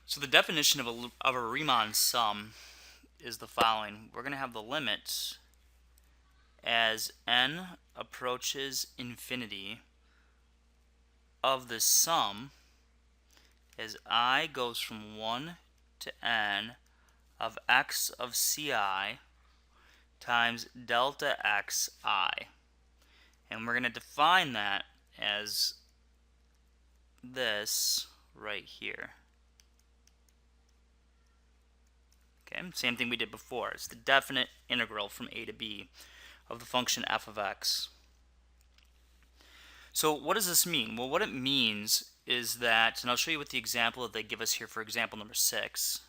So the definition of a Riemann sum is the following. We're going to have the limit as n approaches infinity of the sum as I goes from 1 to n of x of ci times delta xi. And we're going to define that as this right here. Okay, same thing we did before. It's the definite integral from a to b of the function f of x. So what does this mean? Well, what it means is that, and I'll show you with the example that they give us here for example number 6.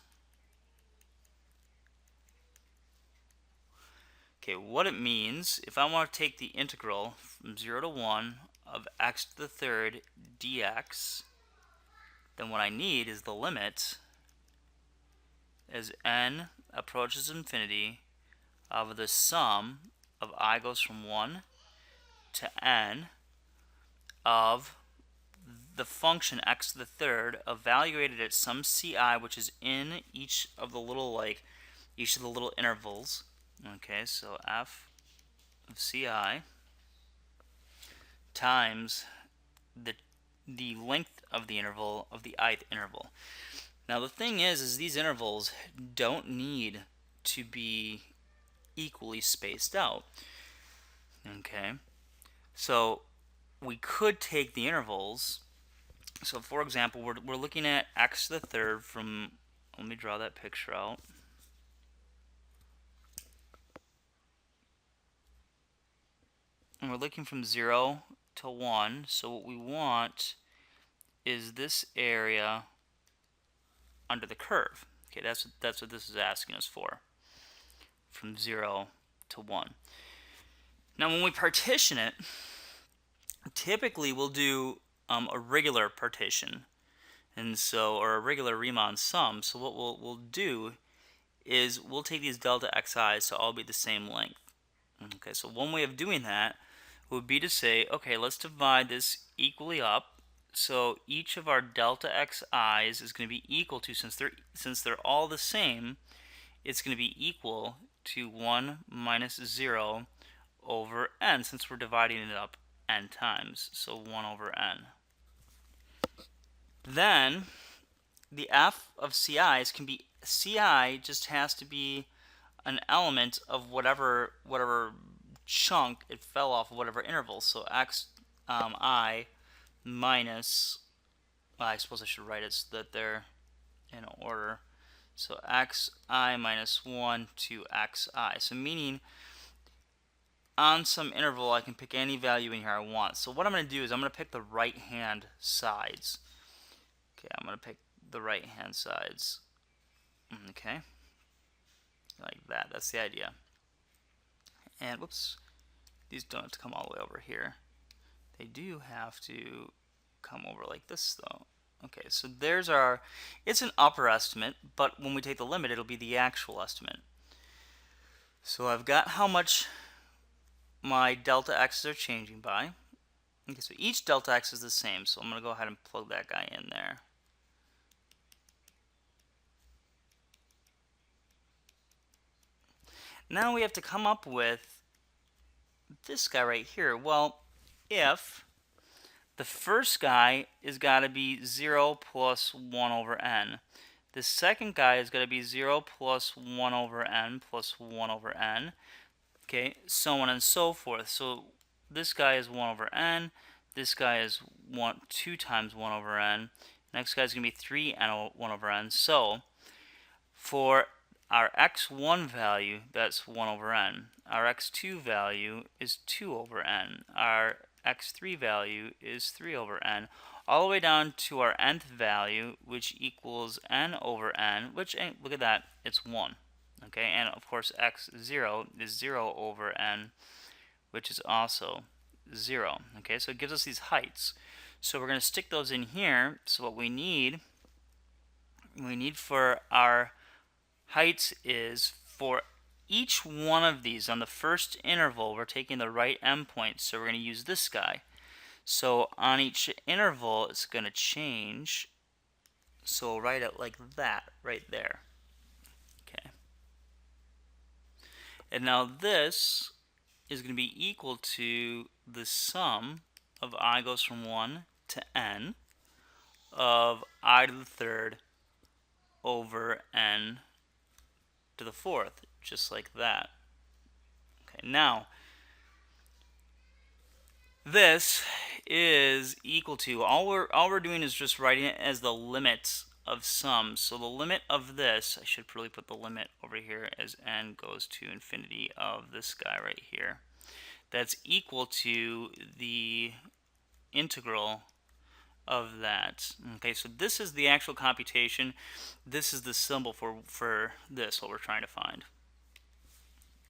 Okay, what it means, if I want to take the integral from 0 to 1 of x to the third dx, then what I need is the limit as n approaches infinity of the sum of I goes from 1 to n of the function x to the third evaluated at some ci, which is in each of the little intervals. Okay, so f of ci times the length of the interval of the ith interval. Now the thing is these intervals don't need to be equally spaced out. Okay, so we could take the intervals. So for example, we're looking at x to the third from, let me draw that picture out. And we're looking from 0 to 1. So what we want is this area under the curve. Okay, that's what this is asking us for. From 0 to 1. Now when we partition it, typically we'll do a regular partition, and so, or a regular Riemann sum. So what we'll do is we'll take these delta xi's to all be the same length. Okay, so one way of doing that would be to say, okay, let's divide this equally up. So each of our delta xi's is going to be equal to, since they're all the same, it's going to be equal to 1 minus 0 over n, since we're dividing it up n times. So 1 over n. Then the f of ci's can be, ci just has to be an element of whatever chunk it fell off of, whatever interval. So x I minus, well, I suppose I should write it so that they're in order. So xi minus 1 to xi. So meaning on some interval I can pick any value in here I want. So what I'm going to do is I'm going to pick the right hand sides. Okay, I'm going to pick the right hand sides. Okay, like that. That's the idea. And whoops, these don't have to come all the way over here. They do have to come over like this though. Okay, so there's our, it's an upper estimate, but when we take the limit it'll be the actual estimate. So I've got how much my delta x's are changing by. Okay, so each delta x is the same, so I'm going to go ahead and plug that guy in there. Now we have to come up with this guy right here. Well, if the first guy is got to be 0 plus 1 over n. The second guy is going to be 0 plus 1 over n plus 1 over n. Okay, so on and so forth. So this guy is 1 over n. This guy is 2 times 1 over n. Next guy is going to be 3 n 1 over n. So for our x1 value, that's 1 over n. Our x2 value is 2 over n. Our x3 value is 3 over n, all the way down to our nth value, which equals n over n, which, look at that, it's 1. Okay, and of course x0 is 0 over n, which is also 0. Okay, so it gives us these heights. So we're going to stick those in here. So what we need for our heights is, for each one of these on the first interval, we're taking the right endpoint, so we're going to use this guy. So on each interval, it's going to change. So we'll write it like that right there. Okay. And now this is going to be equal to the sum of I goes from 1 to n of I to the third over n to the fourth, just like that. Okay, now this is equal to, all we're doing is just writing it as the limit of sums. So the limit of this, I should probably put the limit over here as n goes to infinity of this guy right here. That's equal to the integral of that. Okay, so this is the actual computation. This is the symbol for this, what we're trying to find.